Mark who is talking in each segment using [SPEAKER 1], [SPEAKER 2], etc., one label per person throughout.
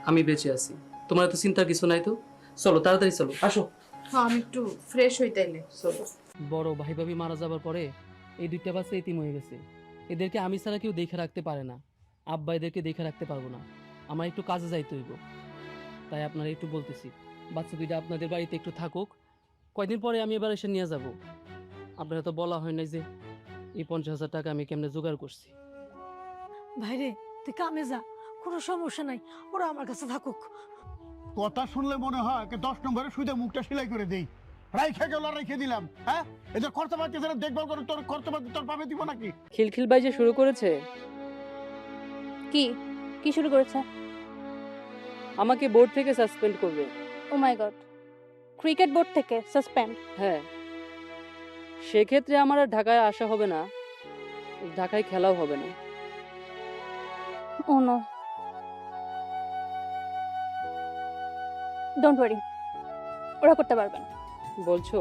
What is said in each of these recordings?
[SPEAKER 1] আমি বেঁচে আছি। তোমার এত চিন্তার কিছু নাই তো। চলো তাড়াতাড়ি চলো, আসো।
[SPEAKER 2] হ্যাঁ, আমি একটু ফ্রেশ হই তাইলে।
[SPEAKER 1] চলো। বড় ভাই ভাবি মারা যাবার পরে এই দুইটা বাচ্চা এতিম হয়ে গেছে। এদেরকে আমি ছাড়া কেউ দেখে রাখতে পারে না। আব্বা এদেরকে দেখে রাখতে পারবো না। আমার একটু কাজে যাইতে হইব। তাই আপনারা একটু বলতেছি, বাচ্চা দুইটা আপনাদের বাড়িতে একটু থাকুক। কয়দিন পরে আমি এবার এসে নিয়ে যাব। আপনারা তো বলা হয় নাই যে এই 50,000 টাকা আমি কেমনে জোগাড় করছি।
[SPEAKER 3] ভাইরে, তুই কামে যা, কোনো সমস্যা নাই, ওরা আমার কাছে থাকুক।
[SPEAKER 4] কথা শুনলে মনে হয় 10 নম্বরে শুধু মুখটা সেলাই করে দেই। রাইখে গেল, রেখে দিলাম। হ্যাঁ, এদের খরচা পাতি যারা দেখভাল করে, তোর খরচা পাতি তোর পাবে দিব নাকি?
[SPEAKER 1] খিলখিল বাই যে শুরু করেছে,
[SPEAKER 5] কি কি শুরু করেছে?
[SPEAKER 1] আমাকে বোর্ড থেকে সাসপেন্ড করবে।
[SPEAKER 5] ও মাই গড, ক্রিকেট বোর্ড থেকে সাসপেন্ড?
[SPEAKER 1] হ্যাঁ, সেক্ষেত্রে আমার আর ঢাকায় আসা হবে না, ঢাকায় খেলাও হবে না।
[SPEAKER 5] ও নো, ডোন্ট ওয়ারি, ওরা করতে পারবে না।
[SPEAKER 1] বলছো?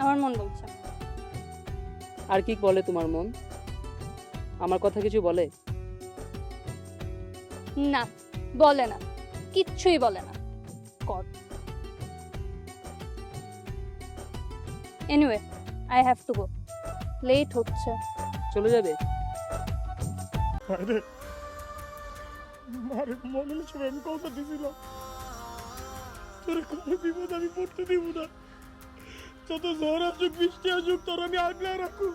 [SPEAKER 5] আমার মন বলছে।
[SPEAKER 1] আর কি বলে তোমার মন? আমার কথা কিছু বলে?
[SPEAKER 5] না, বলে না, কিচ্ছুই বলে না। God. Anyway, I have to go, late হচ্ছে।
[SPEAKER 1] চলে যাবে?
[SPEAKER 4] আরে মারে মনে সময় আমি কথা দিছিলাম, তোর কোনো বিপদ আমি পড়তে দিব না। যত ঝড় আসুক, বৃষ্টি আসুক, তোর আমি আগলে রাখু।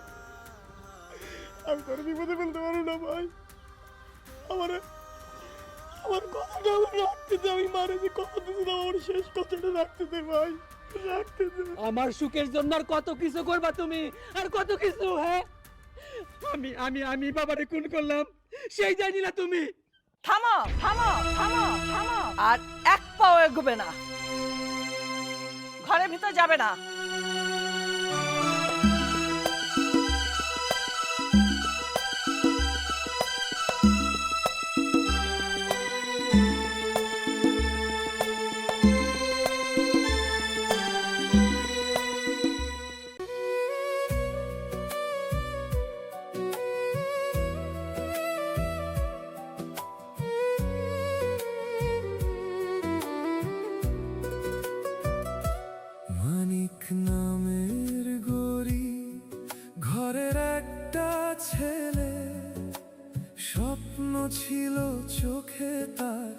[SPEAKER 4] আমি তোর বিপদে ফেলতে পারবো না ভাই। আমার আমার কথাটা আমি রাখতে দে। আমি মারে যে কথা দিয়েছিলাম, আমার শেষ কথাটা রাখতে দে ভাই, রাখতে দে।
[SPEAKER 1] আমার সুখের জন্য আর কত কিছু করবা তুমি, আর কত কিছু। হ্যাঁ, আমি আমি আমি বাবারে খুন করলাম, সেই জানি না তুমি।
[SPEAKER 6] থামো থামো থামো থামো, আর এক পাও এগোবে না, ঘরের ভিতর যাবে না।
[SPEAKER 7] মানিক নামের গরি, ঘরের একটা ছেলে, স্বপ্ন ছিল চোখে তার